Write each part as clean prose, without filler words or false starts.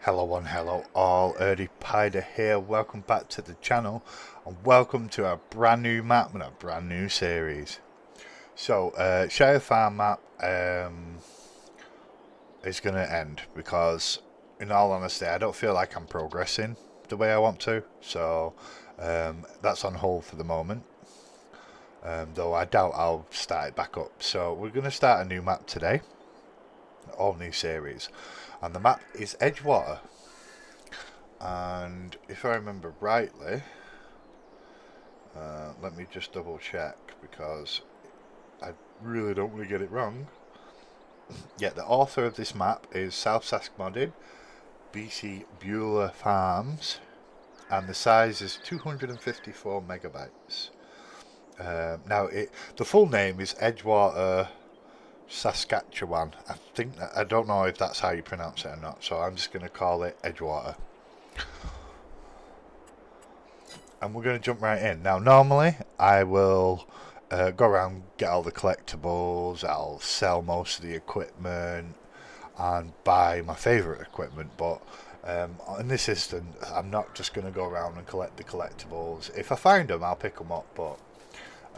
Hello and hello all, Erdy Pider here, welcome back to the channel and welcome to a brand new map and a brand new series. So, Shire Farm map is going to end because, in all honesty, I don't feel like I'm progressing the way I want to, so that's on hold for the moment. Though I doubt I'll start it back up. So we're going to start a new map today, all new series, and the map is Edgewater. And if I remember rightly, let me just double check because I really don't want to get it wrong. Yeah, the author of this map is South Sask Modded, BC Beulah Farms, and the size is 254 megabytes. Now, the full name is Edgewater, Saskatchewan. I don't know if that's how you pronounce it or not, so I'm just going to call it Edgewater. And we're going to jump right in. Now, normally I will go around, get all the collectibles, I'll sell most of the equipment and buy my favourite equipment, but in this instant I'm not just going to go around and collect the collectibles. If I find them, I'll pick them up, but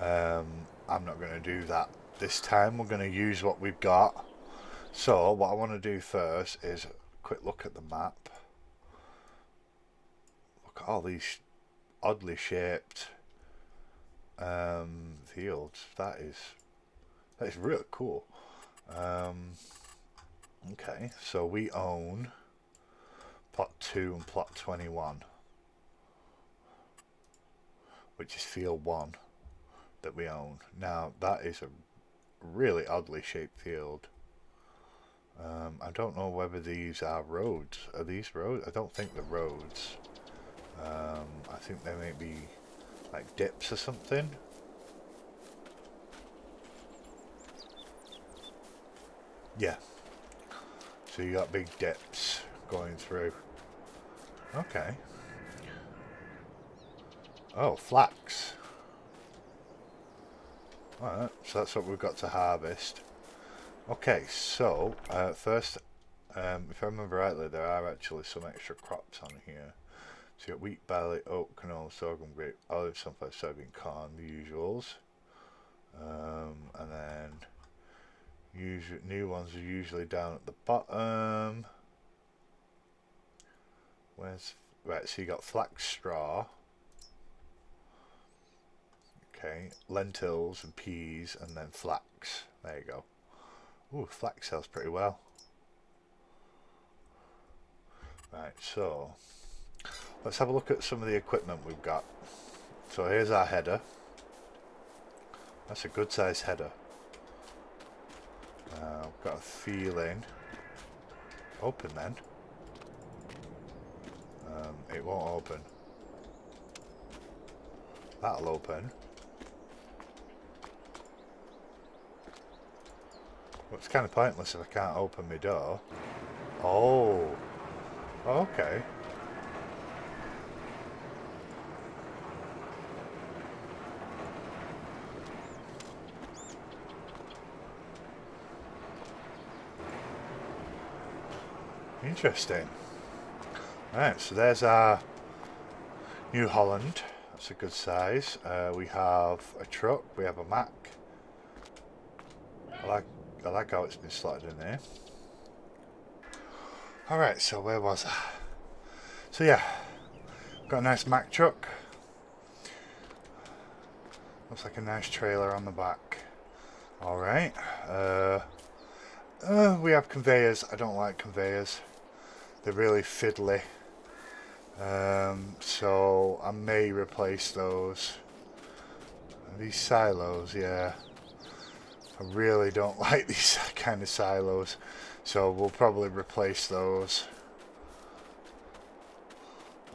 I'm not going to do that this time. We're going to use what we've got. So what I want to do first is a quick look at the map. Look at all these oddly shaped fields. That is really cool. Okay, so we own plot 2 and plot 21, which is field 1 that we own. Now that is a really oddly shaped field. I don't know whether these are roads. Are these roads? I don't think they're roads. I think they may be like dips or something. Yeah. So you got big dips going through. Okay. Oh, flax. Alright, so that's what we've got to harvest. Okay, so first, if I remember rightly, there are actually some extra crops on here. So you got wheat, barley, oat, canola, sorghum, grape, olive, sunflower, soybean, corn, the usuals. And then new ones are usually down at the bottom. Right, so you got flax straw. Okay, lentils and peas, and then flax. There you go. Ooh, flax sells pretty well. Right, so let's have a look at some of the equipment we've got. So here's our header. That's a good sized header. I've got a feeling. Open then. It won't open. That'll open. Well, it's kind of pointless if I can't open my door. Oh. Okay. Interesting. Right, so there's our New Holland. That's a good size. We have a truck. We have a Mac. I like how it's been slotted in there. All right, so where was I? So yeah, got a nice Mac truck. Looks like a nice trailer on the back. All right. We have conveyors. I don't like conveyors. They're really fiddly. So I may replace those. These silos, yeah. I really don't like these kind of silos. So we'll probably replace those.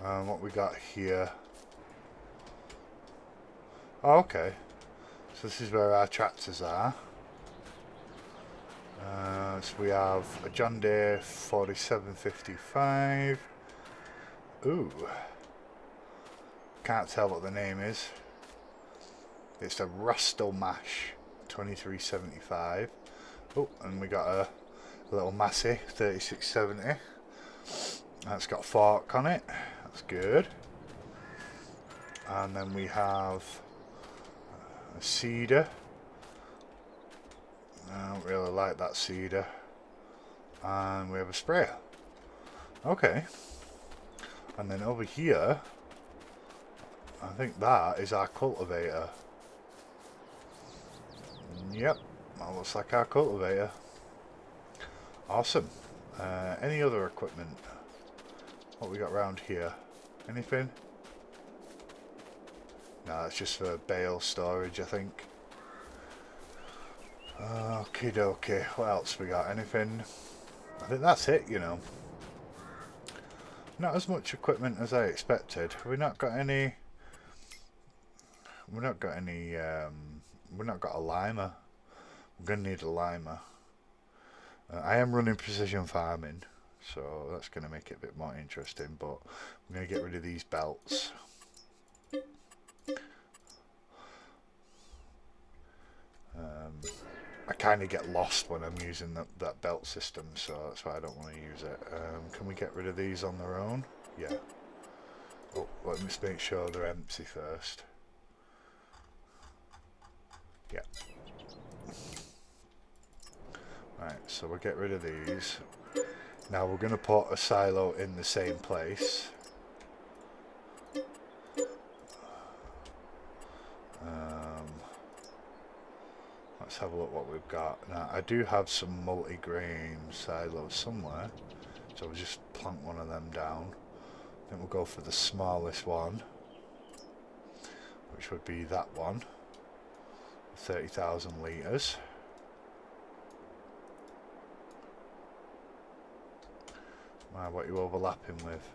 What we got here? Oh, okay. So this is where our tractors are. So we have a John Deere 4755. Ooh. Can't tell what the name is. It's a Rustomash 2375. Oh, and we got a little Massey 3670. That's got a fork on it. That's good. And then we have a cedar. I don't really like that cedar. And we have a sprayer. Okay. And then over here, I think that is our cultivator. Yep, that looks like our cultivator. Awesome. Any other equipment? What we got around here? Anything? No, that's just for bale storage, I think. Okie dokie. What else we got? Anything? I think that's it, you know. Not as much equipment as I expected. We've not got any... We've not got any... we've not got a limer. We're going to need a limer. I am running precision farming, so that's going to make it a bit more interesting, but I'm going to get rid of these belts. I kind of get lost when I'm using that belt system, so that's why I don't want to use it. Can we get rid of these on their own? Yeah. Oh, let me just make sure they're empty first. Yeah. Right, so we'll get rid of these. Now we're going to put a silo in the same place. Let's have a look what we've got. Now I do have some multi-grain silos somewhere, so we'll just plunk one of them down. Then we'll go for the smallest one, which would be that one, 30,000 litres. What are you overlapping with?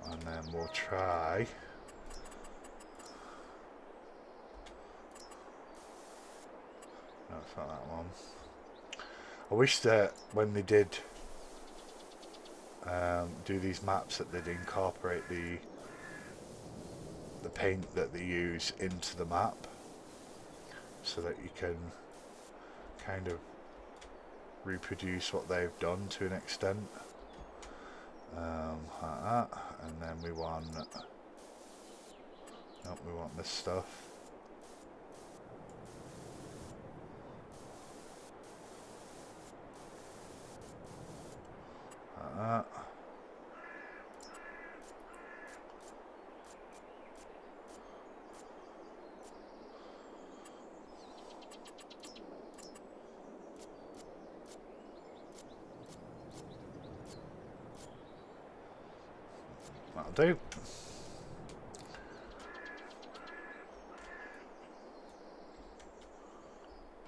And then we'll try... No, it's not that one. I wish that when they did do these maps that they'd incorporate the paint that they use into the map, so that you can kind of reproduce what they've done to an extent. Like that, and then we want... Nope, we want this stuff. Like that. That'll do.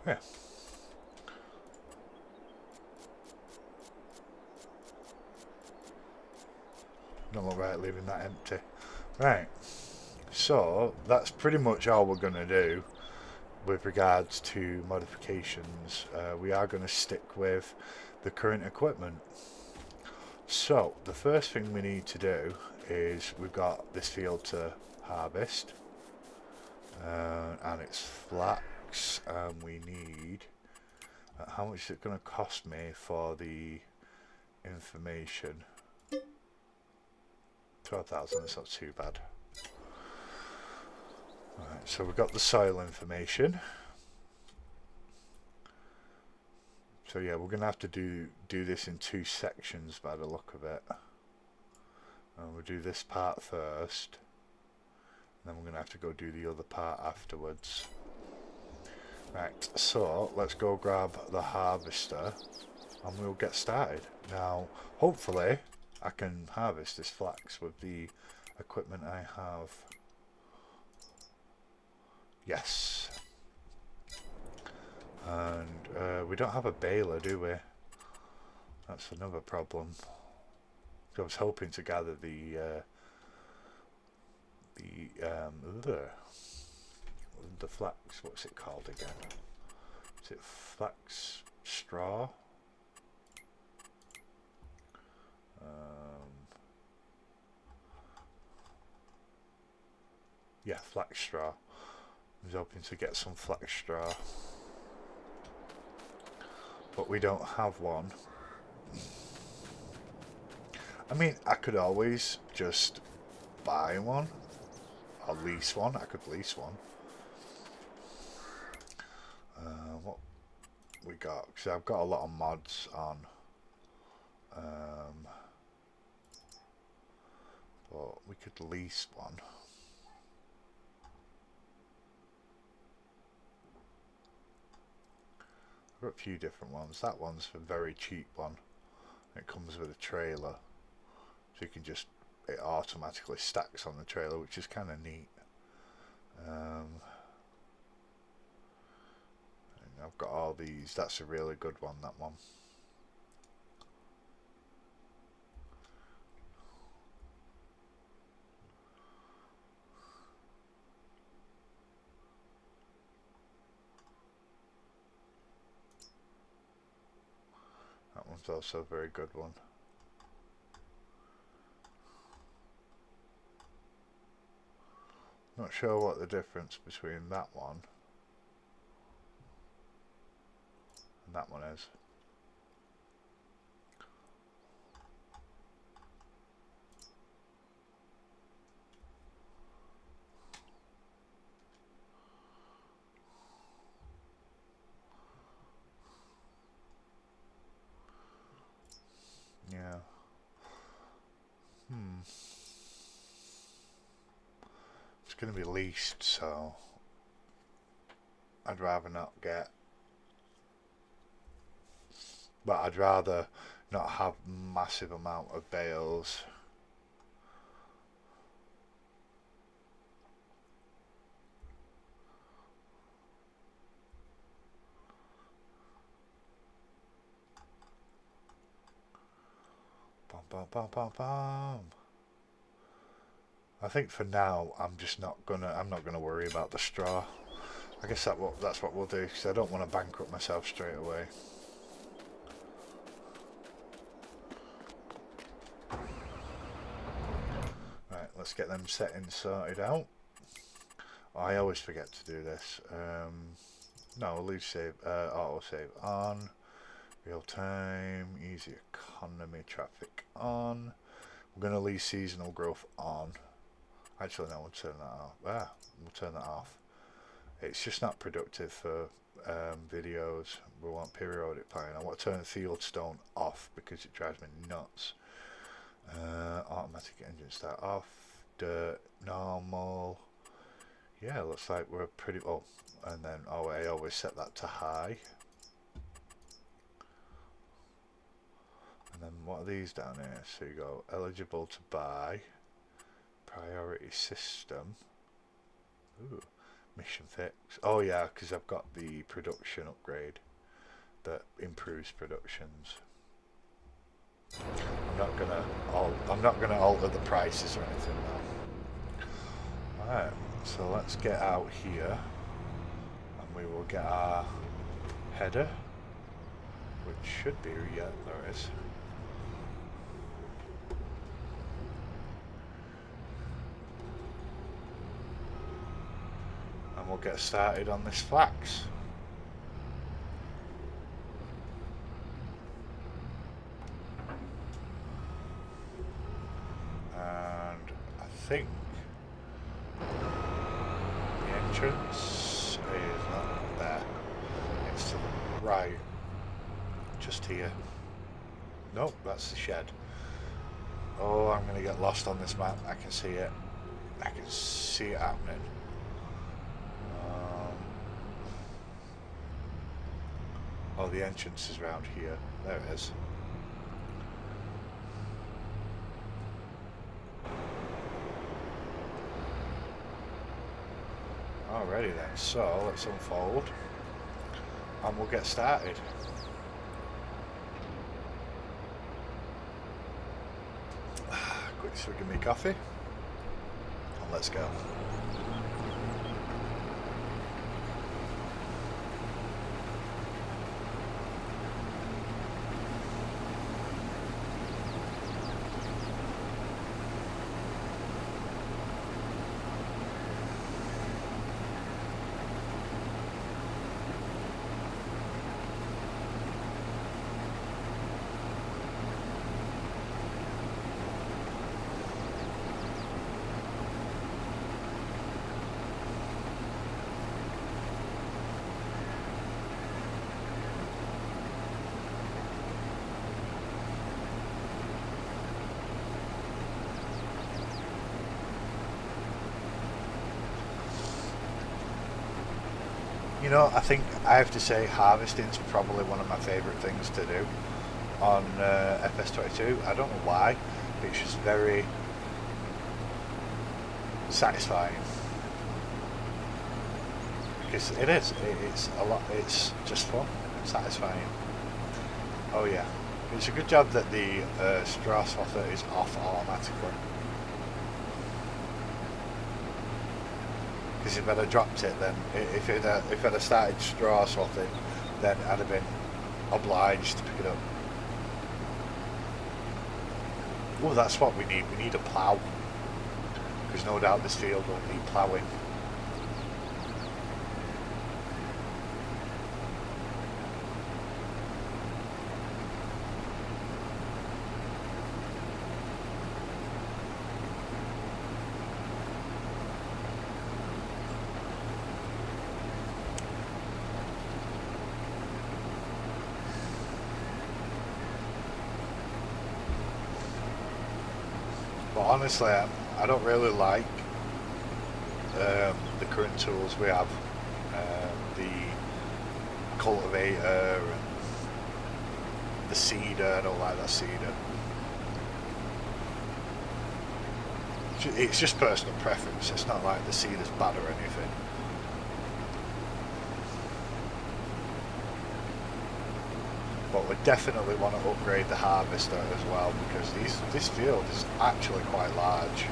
Yeah. Don't look right leaving that empty. Right. So that's pretty much all we're going to do with regards to modifications. We are going to stick with the current equipment. So the first thing we need to do is we've got this field to harvest, and it's flax, and we need how much is it going to cost me for the information? 12,000, that's not too bad. Right, so we've got the soil information. So yeah, we're going to have to do this in two sections by the look of it. And we'll do this part first, and then we're going to have to go do the other part afterwards. Right, so let's go grab the harvester and we'll get started. Now, hopefully I can harvest this flax with the equipment I have. Yes. And we don't have a baler, do we? That's another problem. I was hoping to gather the flax. What's it called again? Is it flax straw? Yeah, flax straw. I was hoping to get some flax straw. but we don't have one. I mean, I could always just buy one or lease one. I could lease one. What we got? Because I've got a lot of mods on. But we could lease one. I've got a few different ones. That one's a very cheap one. It comes with a trailer, so you can just, it automatically stacks on the trailer, which is kind of neat. I've got all these. That's a really good one, that one. That one's also a very good one. Not sure what the difference between that one and that one is. Yeah. It's going to be leased, so I'd rather not get. But I'd rather not have massive amount of bales. Bum, bum, bum, bum, bum. I think for now I'm not gonna worry about the straw. I guess that's what we'll do, because I don't want to bankrupt myself straight away. Right, let's get them settings sorted out. Oh, I always forget to do this. No, leave save, auto save on, real time, easy economy, traffic on. We're going to leave seasonal growth on. Actually, no, we'll turn that off. We'll turn that off. It's just not productive for videos. We want periodic planning. I want to turn Fieldstone off because it drives me nuts. Automatic engine start off. Dirt, normal. Yeah, looks like we're pretty. Oh, and then I always set that to high. And then what are these down here? So you go eligible to buy, priority system. Ooh, mission fix. Oh yeah, because I've got the production upgrade that improves productions. I'm not gonna alter the prices or anything now. Alright, so let's get out here and we will get our header, which should be, yeah, there it is. And we'll get started on this flax. And I think the entrance is not there. It's to the right. Just here. Nope, that's the shed. Oh, I'm going to get lost on this map. I can see it. I can see it happening. Oh, the entrance is around here. There it is. Alrighty then, so let's unfold and we'll get started. Quick swig of me coffee and let's go. You know, I think I have to say harvesting's probably one of my favourite things to do on FS22. I don't know why, it's just very satisfying. Because it is, it's a lot, it's just fun and satisfying. Oh yeah, it's a good job that the straw swather is off automatically. Because if I'd have dropped it, then if I'd have started straw swathing, then I'd have been obliged to pick it up. Oh, that's what we need. We need a plough. Because no doubt this field will need ploughing. But honestly, I don't really like the current tools we have. The cultivator and the seeder. I don't like that seeder. It's just personal preference. It's not like the seeder's bad or anything. But we definitely want to upgrade the harvester as well, because this field is actually quite large.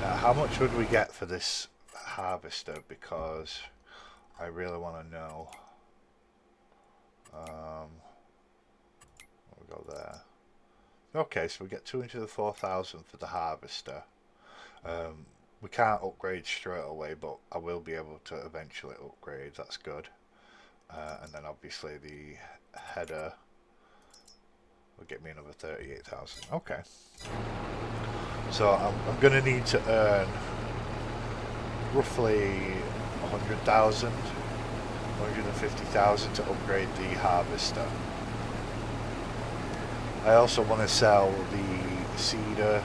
Now, how much would we get for this harvester? Because I really want to know. We'll go there. Okay, so we get 204,000 for the harvester. We can't upgrade straight away, but I will be able to eventually upgrade. That's good. And then obviously the header will get me another 38,000. Okay. So I'm going to need to earn roughly 100,000, 150,000 to upgrade the harvester. I also want to sell the seeder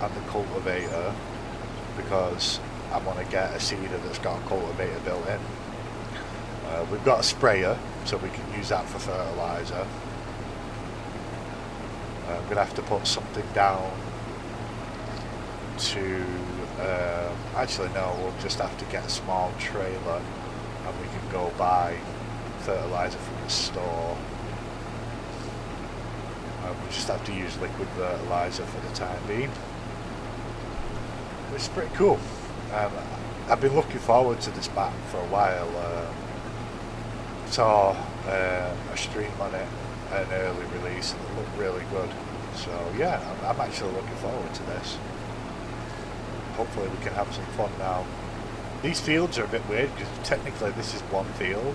and the cultivator because I want to get a seeder that's got a cultivator built in. We've got a sprayer, so we can use that for fertiliser. I'm going to have to put something down to... actually no, we'll just have to get a small trailer and we can go buy fertiliser from the store. We just have to use liquid fertiliser for the time being. It's pretty cool. I've been looking forward to this map for a while. Saw a stream on it, an early release, and it looked really good. So yeah, I'm actually looking forward to this. Hopefully we can have some fun now. These fields are a bit weird because technically this is one field,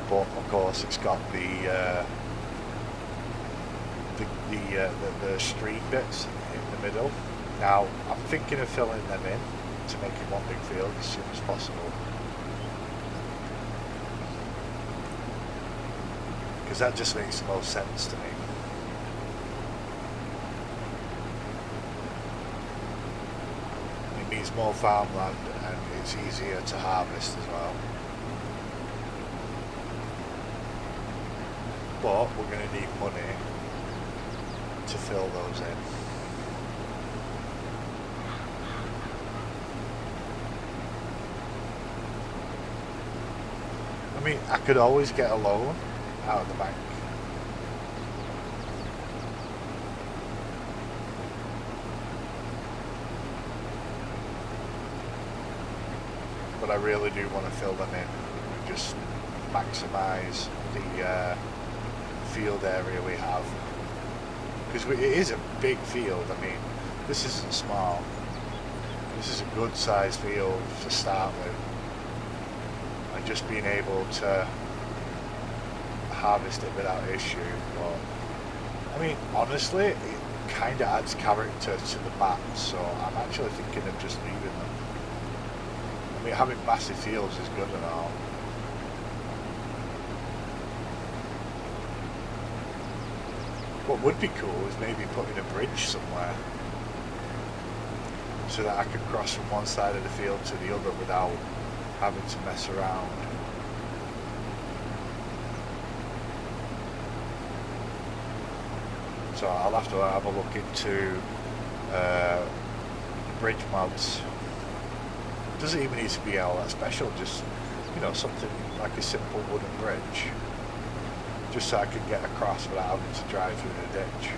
but of course it's got the stream bits in the middle. Now I'm thinking of filling them in to make it one big field as soon as possible. Because that just makes the most sense to me. It means more farmland and it's easier to harvest as well. But we're going to need money to fill those in. I mean, I could always get a loan out of the bank. But I really do want to fill them in and just maximise the field area we have. Because it is a big field. I mean, this isn't small. This is a good sized field to start with. And just being able to harvest it without issue. But I mean, honestly, it kind of adds character to the map, so I'm actually thinking of just leaving them. I mean, having massive fields is good and all. What would be cool is maybe putting a bridge somewhere so that I could cross from one side of the field to the other without having to mess around. So I'll have to have a look into bridge mods. It doesn't even need to be all that special, just, you know, something like a simple wooden bridge, just so I can get across without having to drive through the ditch,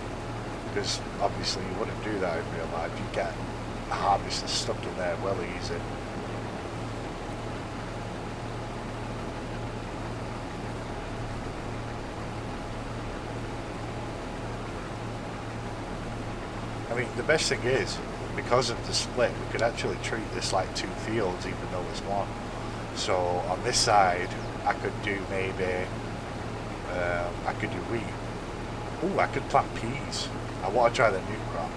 because obviously you wouldn't do that in real life. You get a harvester stuck in there well easy. I mean, the best thing is, because of the split, we could actually treat this like two fields, even though it's one. So on this side, I could do maybe, I could do wheat. Ooh, I could plant peas. I want to try the new crop.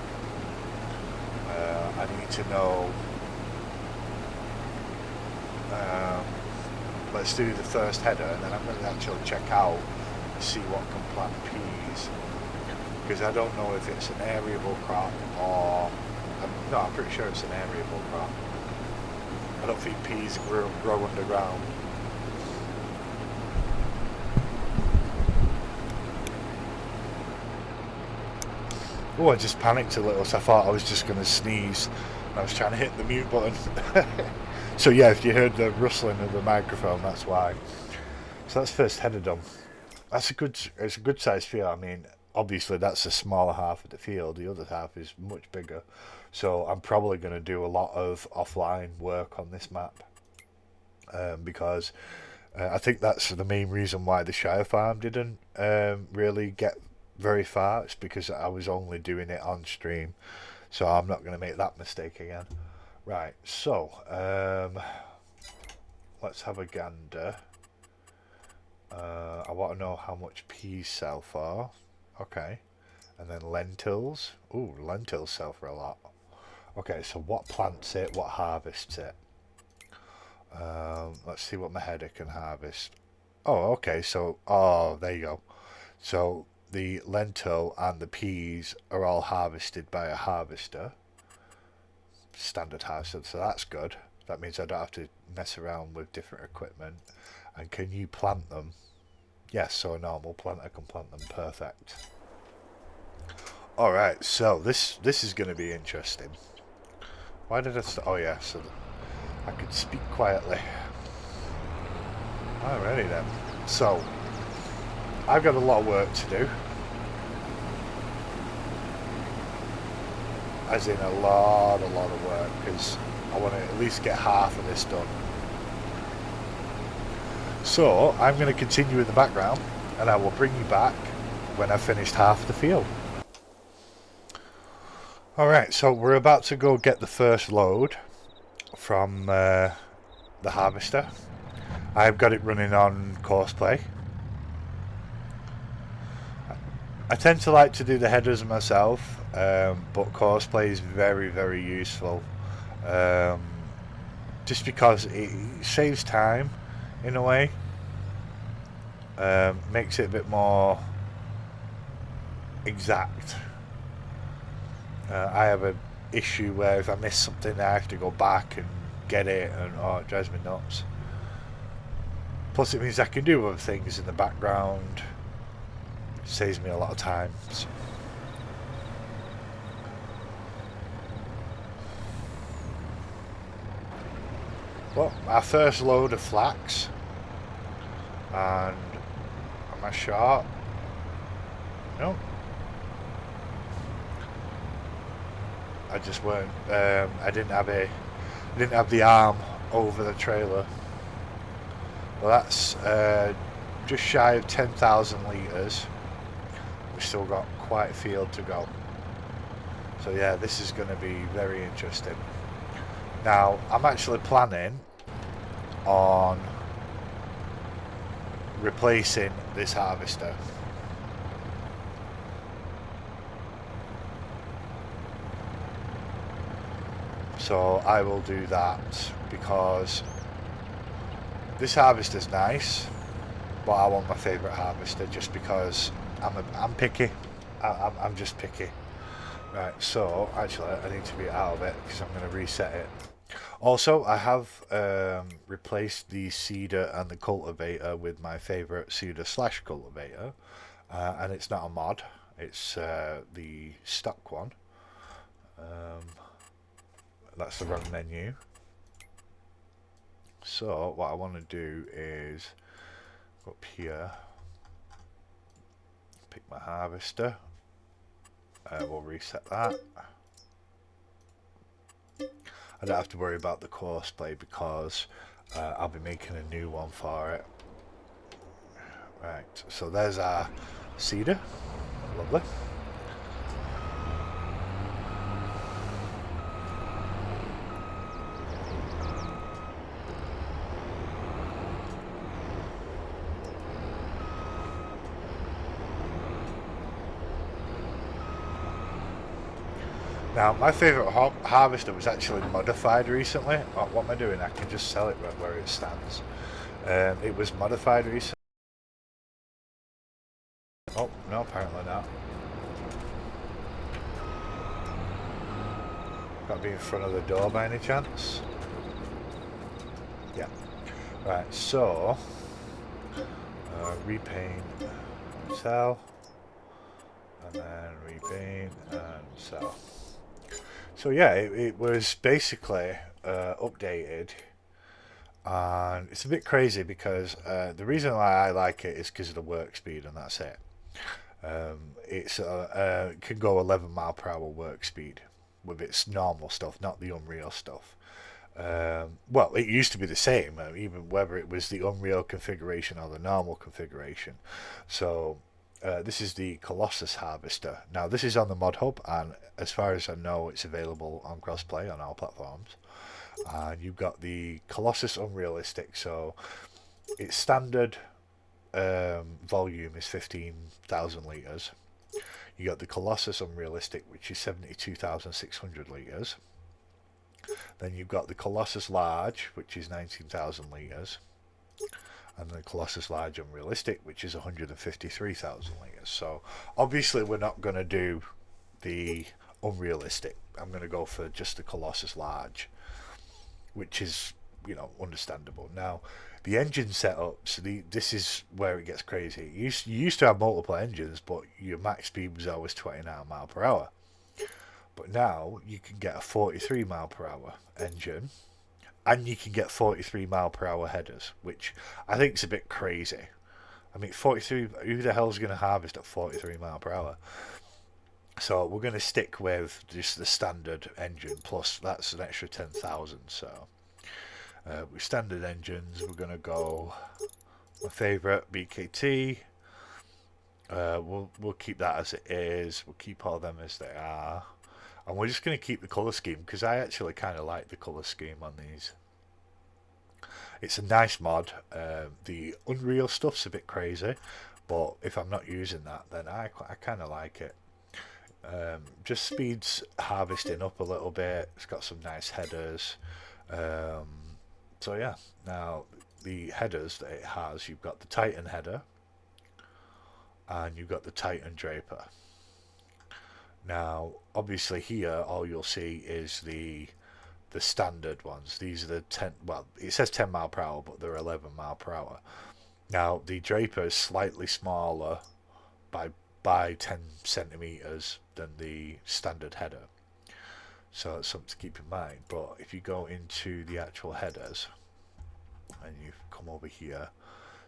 I need to know. Let's do the first header, and then I'm going to actually check out, see what can plant peas. Because I don't know if it's an aeriable crop or... no, I'm pretty sure it's an aeriable crop. I don't think peas grow underground. Oh, I just panicked a little, so I thought I was just going to sneeze. I was trying to hit the mute button. So yeah, if you heard the rustling of the microphone, that's why. So that's first header done. It's a good size field. I mean, obviously that's the smaller half of the field. The other half is much bigger. So I'm probably going to do a lot of offline work on this map. Because I think that's the main reason why the Shire farm didn't really get very far. It's because I was only doing it on stream. So I'm not going to make that mistake again. Right, so let's have a gander. I want to know how much peas sell for. Okay, and then lentils. Ooh, lentils sell for a lot. Okay, so what plants it, what harvests it? Let's see what my header can harvest. Oh, okay, so, oh, there you go. So the lentil and the peas are all harvested by a harvester. Standard harvester, so that's good. That means I don't have to mess around with different equipment. And can you plant them? Yes, so a normal planter can plant them. Perfect. Alright, so this is going to be interesting. Why did I start? Oh yeah, so I could speak quietly. Alrighty then. So, I've got a lot of work to do. As in a lot of work, because I want to at least get half of this done. So I'm going to continue in the background, and I will bring you back when I've finished half the field. Alright, so we're about to go get the first load from the harvester. I've got it running on Corseplay. I tend to like to do the headers myself, but Corseplay is very useful, just because it saves time in a way, makes it a bit more exact. I have an issue where if I miss something I have to go back and get it, and oh, it drives me nuts. Plus it means I can do other things in the background. Saves me a lot of time. So. Well, our first load of flax, and am I short? No. I just weren't. I didn't have the arm over the trailer. Well, that's just shy of 10,000 litres. We've still got quite a field to go. So yeah, this is going to be very interesting. Now, I'm actually planning on replacing this harvester. So I will do that, because this harvester's nice, but I want my favourite harvester just because I'm picky. I'm just picky. Right, so actually I need to be out of it because I'm going to reset it. Also, I have replaced the seeder and the cultivator with my favorite seeder slash cultivator, and it's not a mod. It's the stock one. Um, that's the wrong menu. So what I want to do is go up here, pick my harvester. We'll reset that. I don't have to worry about the Corseplay because I'll be making a new one for it. Right, so there's our cedar. Lovely. Now, my favourite harvester was actually modified recently. Oh, what am I doing? I can just sell it right where it stands. It was modified recently. Oh, no, apparently not. Got to be in front of the door by any chance? Yeah. Right, so... repaint, sell. And then repaint and sell. So yeah, it was basically updated, and it's a bit crazy because the reason why I like it is because of the work speed, and that's it. It can go 11 mile per hour work speed with its normal stuff, not the Unreal stuff. Well, it used to be the same, even whether it was the Unreal configuration or the normal configuration. So this is the Colossus Harvester. Now this is on the Mod Hub, and as far as I know, it's available on crossplay on all platforms. And you've got the Colossus Unrealistic, so its standard volume is 15,000 litres. You got the Colossus Unrealistic, which is 72,600 litres. Then you've got the Colossus Large, which is 19,000 litres. And the Colossus Large Unrealistic, which is 153,000 litres. So obviously we're not going to do the Unrealistic. I'm going to go for just the Colossus Large, which is, you know, understandable. Now, the engine setups, this is where it gets crazy. You used to have multiple engines, but your max speed was always 29 mile per hour. But now you can get a 43 mile per hour engine, and you can get 43 mile per hour headers, which I think is a bit crazy. I mean, 43, who the hell's going to harvest at 43 mile per hour? So we're going to stick with just the standard engine, plus that's an extra 10,000. So with standard engines, we're going to go my favourite BKT. We'll keep that as it is. We'll keep all them as they are. And we're just going to keep the colour scheme because I actually kind of like the colour scheme on these. It's a nice mod. The Unreal stuff's a bit crazy, but if I'm not using that, then I kind of like it. Just speeds harvesting up a little bit. It's got some nice headers. So yeah, now the headers that it has, you've got the Titan header and you've got the Titan Draper. Now, obviously here, all you'll see is the standard ones. These are the 10, well, it says 10 mile per hour, but they're 11 mile per hour. Now, the Draper is slightly smaller by 10 centimeters than the standard header. So that's something to keep in mind. But if you go into the actual headers, and you come over here,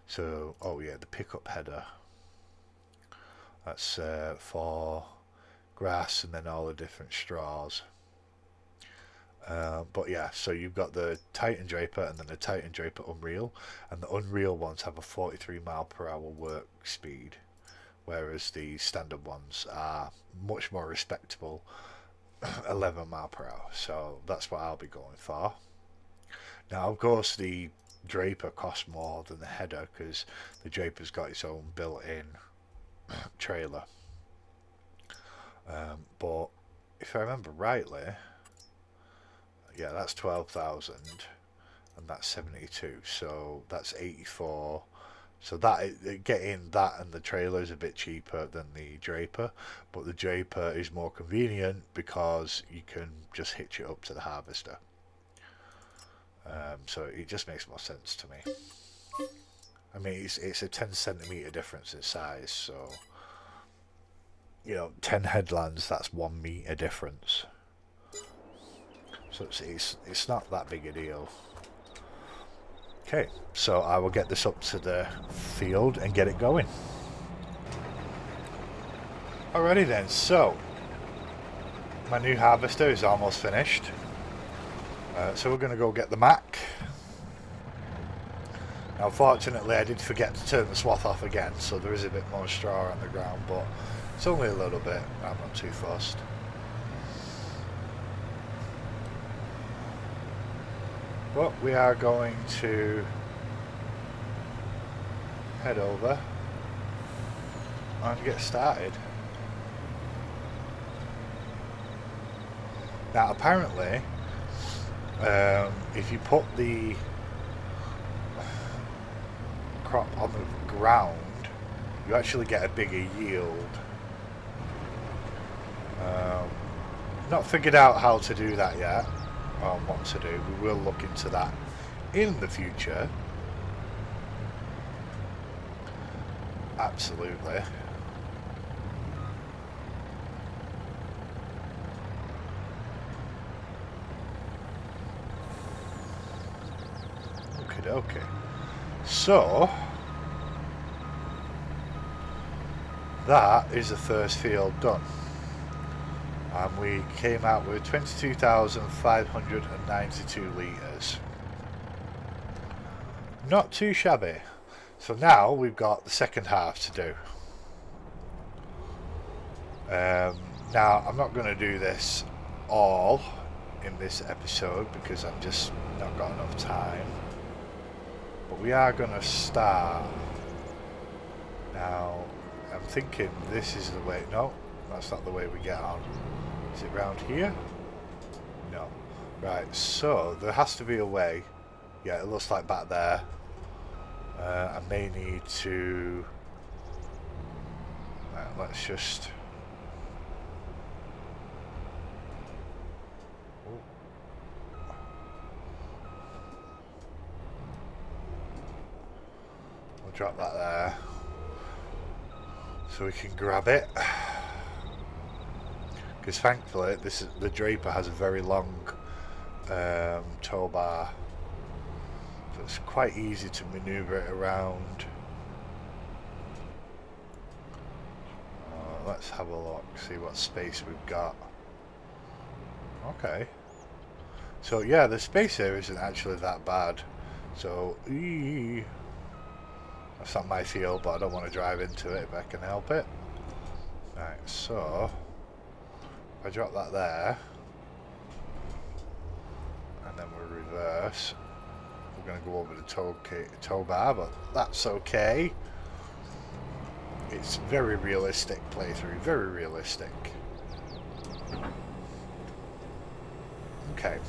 so, oh yeah, the pickup header, that's for grass and then all the different straws. But yeah, so you've got the Titan Draper and then the Titan Draper Unreal, and the Unreal ones have a 43 mile per hour work speed, whereas the standard ones are much more respectable 11 mile per hour. So that's what I'll be going for. Now, of course, the Draper costs more than the header because the Draper's got its own built-in trailer. But if I remember rightly, yeah, that's 12,000 and that's 72, so that's 84. So that getting that and the trailer is a bit cheaper than the Draper, but the Draper is more convenient because you can just hitch it up to the harvester. So it just makes more sense to me. I mean, it's a 10 centimeter difference in size, so you know, 10 headlands, that's 1 meter difference. So it's not that big a deal. Okay, so I will get this up to the field and get it going. Alrighty then, so my new harvester is almost finished. So we're going to go get the Mac. Now, fortunately, I did forget to turn the swath off again, so there is a bit more straw on the ground, but it's only a little bit. I'm not too fussed. But we are going to head over and get started. Now, apparently, if you put the crop on the ground, you actually get a bigger yield. Not figured out how to do that yet, or what to do. We will look into that in the future. Absolutely. Okay. So that is the first field done, and we came out with 22,592 litres. Not too shabby. So now we've got the second half to do. Now I'm not going to do this all in this episode because I've just not got enough time. But we are going to start. Now, I'm thinking this is the way. No, that's not the way we get on. Is it round here? No. Right, so there has to be a way. Yeah, it looks like back there. I may need to... let's just... Drop that there so we can grab it, because thankfully the draper has a very long tow bar, so it's quite easy to maneuver it around. Let's have a look, see what space we've got. Okay, so yeah, the space here isn't actually that bad, so that's not my field, but I don't want to drive into it if I can help it. Right, so if I drop that there, and then we reverse, we're going to go over the tow bar, but that's okay. It's very realistic playthrough, very realistic. Okay.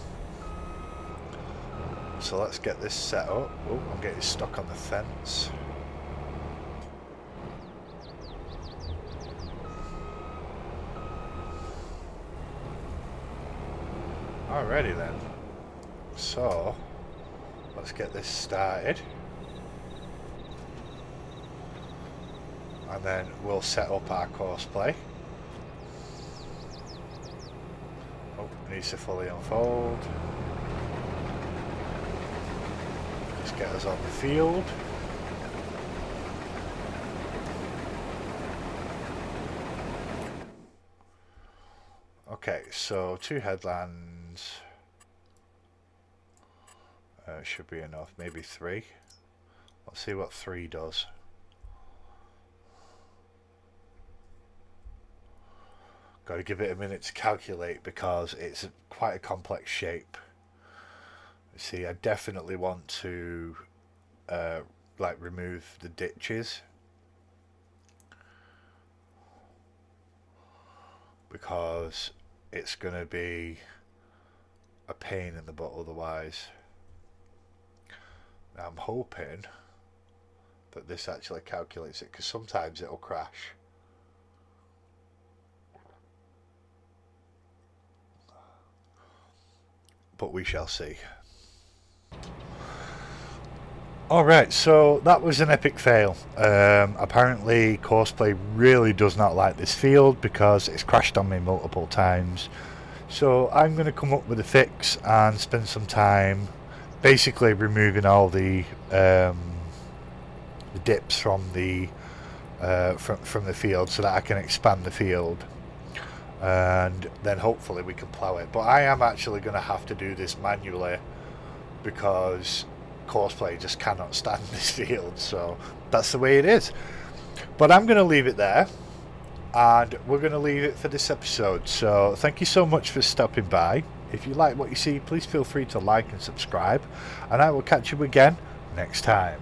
So let's get this set up. Oh, I'm getting stuck on the fence. Alrighty then, so let's get this started, and then we'll set up our Corseplay. Oh, it needs to fully unfold. Just get us on the field. Okay, so 2 headlands should be enough, maybe 3. Let's see what 3 does. Got to give it a minute to calculate because it's quite a complex shape. See, I definitely want to like remove the ditches, because it's going to be a pain in the butt otherwise. Now I'm hoping that this actually calculates it, because sometimes it'll crash. But we shall see. Alright, so that was an epic fail. Apparently Corseplay really does not like this field because it's crashed on me multiple times. So I'm going to come up with a fix and spend some time basically removing all the dips from the field so that I can expand the field, and then hopefully we can plough it. But I am actually going to have to do this manually because Corseplay just cannot stand this field, so that's the way it is. But I'm going to leave it there, and we're going to leave it for this episode. So thank you so much for stopping by. If you like what you see, please feel free to like and subscribe, and I will catch you again next time.